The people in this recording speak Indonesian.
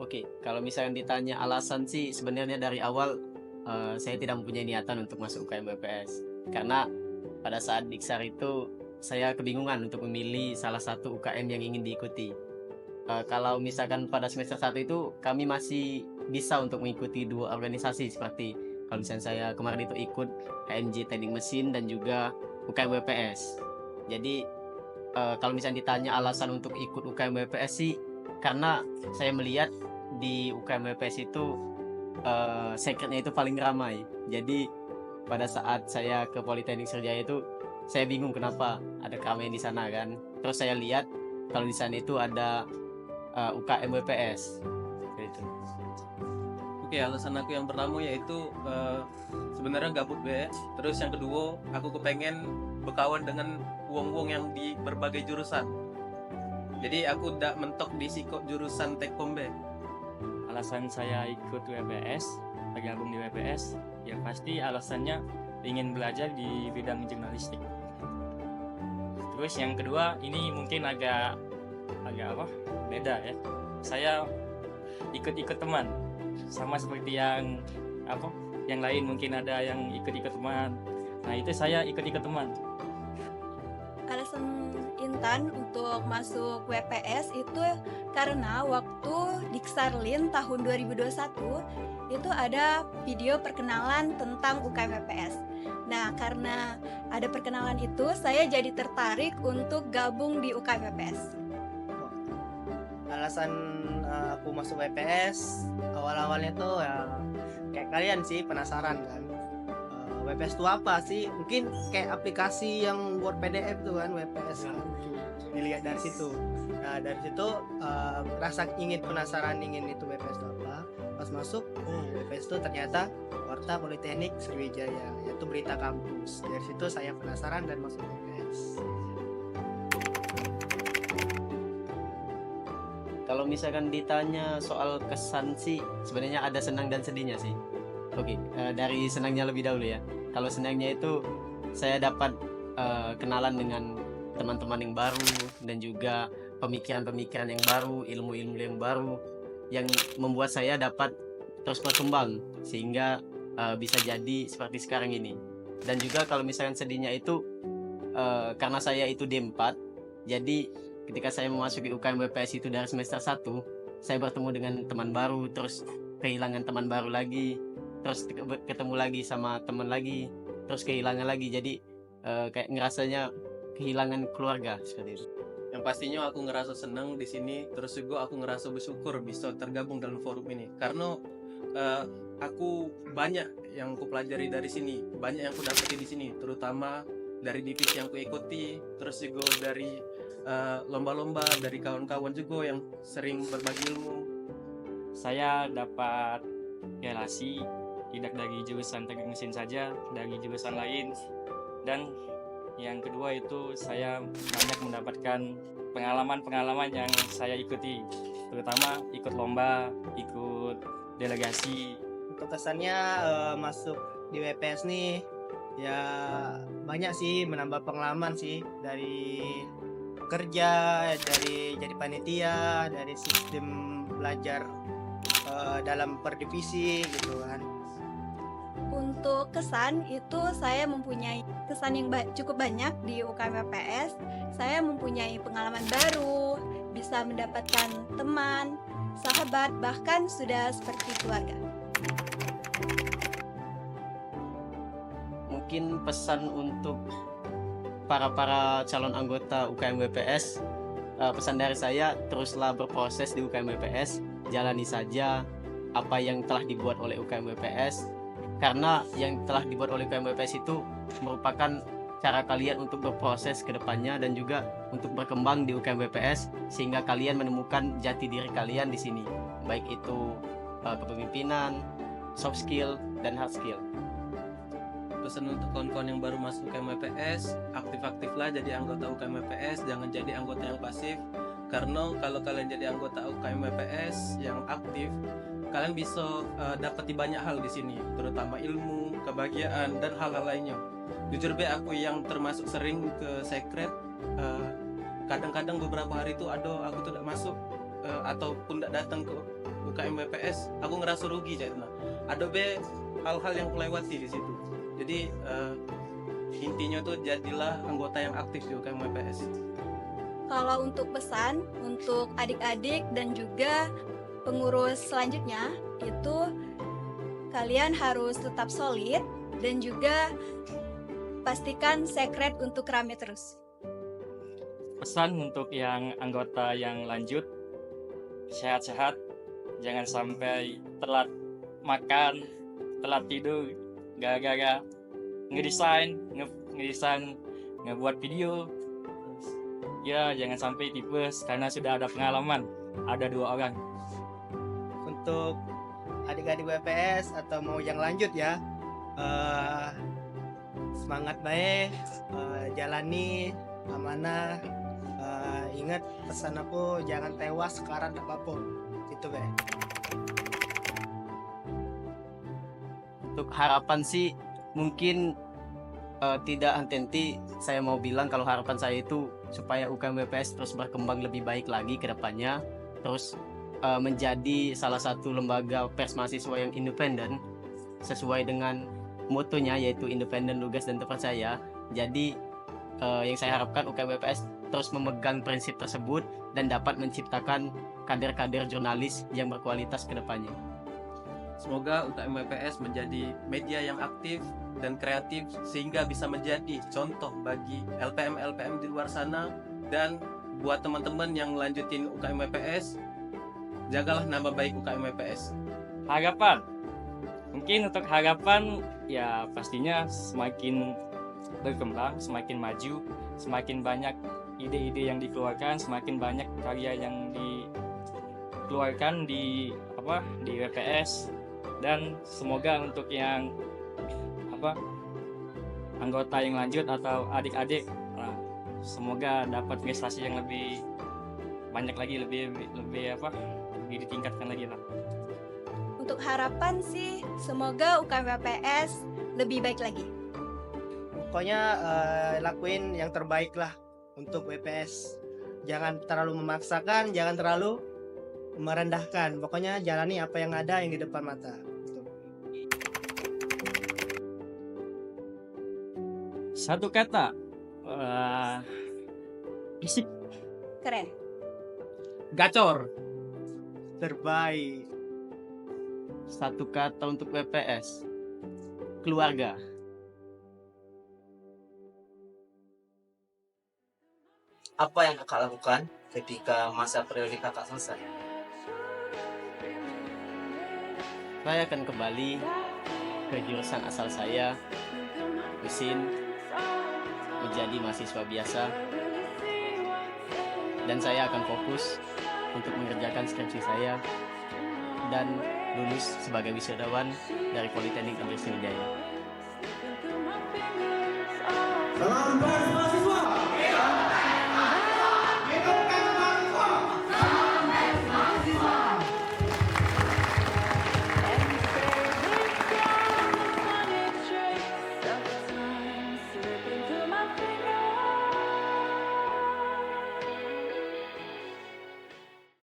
Oke, kalau misalnya ditanya alasan sih sebenarnya dari awal saya tidak mempunyai niatan untuk masuk UKM BPS. Karena pada saat Diksar itu saya kebingungan untuk memilih salah satu UKM yang ingin diikuti. Kalau misalkan pada semester 1 itu kami masih bisa untuk mengikuti dua organisasi seperti kalau misalnya saya kemarin itu ikut HMJ Teknik Mesin dan juga UKM BPS. Jadi kalau misalnya ditanya alasan untuk ikut UKM BPS sih karena saya melihat di UKM BPS itu sekretnya itu paling ramai. Jadi pada saat saya ke Politeknik Sriwijaya itu saya bingung kenapa ada keramaian di sana kan. Terus saya lihat kalau di sana itu ada UKM BPS gitu. Oke, alasan aku yang pertama yaitu sebenarnya gabut be. Terus yang kedua, aku kepengen berkawan dengan wong-wong yang di berbagai jurusan. Jadi aku tidak mentok di sikok jurusan Tekkom be. Alasan saya ikut WPS, bergabung di WPS, ya pasti alasannya ingin belajar di bidang jurnalistik. Terus yang kedua, ini mungkin agak beda ya. Saya ikut-ikut teman, sama seperti yang lain mungkin ada yang ikut-ikut teman. Nah itu saya ikut-ikut teman. Alasan Intan untuk masuk WPS itu karena waktu Diksarlin tahun 2021 itu ada video perkenalan tentang UKM WPS. Nah, karena ada perkenalan itu, saya jadi tertarik untuk gabung di UKM WPS. Alasan aku masuk WPS awal-awalnya tuh ya kayak kalian sih, penasaran kan. WPS itu apa sih? Mungkin kayak aplikasi yang buat PDF tuh kan, WPS kan. Dilihat dari situ. Nah dari situ rasa penasaran ingin itu WPS itu apa. Pas masuk, WPS itu ternyata Warta Politeknik Sriwijaya, yaitu berita kampus. Dari situ saya penasaran dan masuk WPS. Kalau misalkan ditanya soal kesan sih sebenarnya ada senang dan sedihnya sih. Oke, dari senangnya lebih dahulu ya. Kalau senangnya itu saya dapat kenalan dengan teman-teman yang baru dan juga pemikiran-pemikiran yang baru, ilmu-ilmu yang baru yang membuat saya dapat terus berkembang sehingga bisa jadi seperti sekarang ini. Dan juga kalau misalkan sedihnya itu karena saya itu D4, jadi ketika saya memasuki UKM BPS itu dari semester 1, saya bertemu dengan teman baru, terus kehilangan teman baru lagi, terus ketemu lagi sama teman lagi, terus kehilangan lagi. Jadi kayak ngerasanya kehilangan keluarga seperti itu. Yang pastinya aku ngerasa senang di sini, terus juga aku ngerasa bersyukur bisa tergabung dalam forum ini. Karena aku banyak yang aku pelajari dari sini, banyak yang aku dapati di sini, terutama dari divisi yang aku ikuti, terus juga dari lomba-lomba, dari kawan-kawan juga yang sering berbagi ilmu. Saya dapat relasi tidak dari jurusan teknik mesin saja, dari jurusan lain. Dan yang kedua itu saya banyak mendapatkan pengalaman-pengalaman yang saya ikuti, terutama ikut lomba, ikut delegasi. Untuk kesannya masuk di WPS nih ya banyak sih, menambah pengalaman sih, dari kerja, dari jadi panitia, dari sistem belajar dalam per divisi gitu kan. Untuk kesan itu saya mempunyai kesan yang cukup banyak di UKM WPS. Saya mempunyai pengalaman baru, bisa mendapatkan teman, sahabat, bahkan sudah seperti keluarga. Mungkin pesan untuk para calon anggota UKM BPS, pesan dari saya, teruslah berproses di UKM BPS, jalani saja apa yang telah dibuat oleh UKM BPS, karena yang telah dibuat oleh UKM BPS itu merupakan cara kalian untuk berproses ke depannya dan juga untuk berkembang di UKM BPS sehingga kalian menemukan jati diri kalian di sini, baik itu kepemimpinan, soft skill dan hard skill. Pesan untuk kawan-kawan yang baru masuk UKM WPS, aktif-aktiflah jadi anggota UKM WPS, jangan jadi anggota yang pasif. Karena kalau kalian jadi anggota UKM WPS yang aktif, kalian bisa dapati banyak hal di sini, terutama ilmu, kebahagiaan dan hal-hal lainnya. Jujur be, aku yang termasuk sering ke sekret, kadang-kadang beberapa hari itu aku tidak masuk ataupun tidak datang ke UKM WPS, aku ngerasa rugi cak. Nah, ada be hal-hal yang kulewati di situ. Jadi intinya tuh jadilah anggota yang aktif di UKM WPS. Kalau untuk pesan untuk adik-adik dan juga pengurus selanjutnya itu kalian harus tetap solid dan juga pastikan secret untuk rame terus. Pesan untuk yang anggota yang lanjut, sehat-sehat, jangan sampai telat makan, telat tidur, gara-gara ngedesain, ngebuat video. Ya, jangan sampai tipes karena sudah ada pengalaman. Ada 2 orang. Untuk adik-adik WPS atau mau yang lanjut ya, semangat baik, jalani amanah, ingat pesan aku, jangan tewas sekarang tak apa-apa itu be. Untuk harapan sih mungkin tidak henti-henti saya mau bilang kalau harapan saya itu supaya UKM WPS terus berkembang lebih baik lagi ke depannya, terus menjadi salah satu lembaga pers mahasiswa yang independen sesuai dengan motonya yaitu independen, lugas dan terpercaya. Jadi yang saya harapkan UKM WPS terus memegang prinsip tersebut dan dapat menciptakan kader-kader jurnalis yang berkualitas ke depannya. Semoga UKM WPS menjadi media yang aktif dan kreatif sehingga bisa menjadi contoh bagi LPM-LPM di luar sana. Dan buat teman-teman yang lanjutin UKM WPS, jagalah nama baik UKM WPS. Harapan. Mungkin untuk harapan ya pastinya semakin berkembang, semakin maju, semakin banyak ide-ide yang dikeluarkan, semakin banyak karya yang dikeluarkan di WPS. Dan semoga untuk yang anggota yang lanjut atau adik-adik, semoga dapat prestasi yang lebih banyak lagi, lebih ditingkatkan lagi lah. Untuk harapan sih semoga UKM WPS lebih baik lagi. Pokoknya lakuin yang terbaik lah untuk WPS. Jangan terlalu memaksakan, jangan terlalu merendahkan. Pokoknya jalani apa yang ada yang di depan mata. Gitu. Satu kata, fisik. Keren. Gacor. Terbaik. Satu kata untuk WPS, keluarga. Apa yang kakak lakukan ketika masa periode kakak selesai? Saya akan kembali ke jurusan asal saya, mesin, menjadi mahasiswa biasa, dan saya akan fokus untuk mengerjakan skripsi saya dan lulus sebagai wisudawan dari Politeknik Negeri Sriwijaya. Salam pers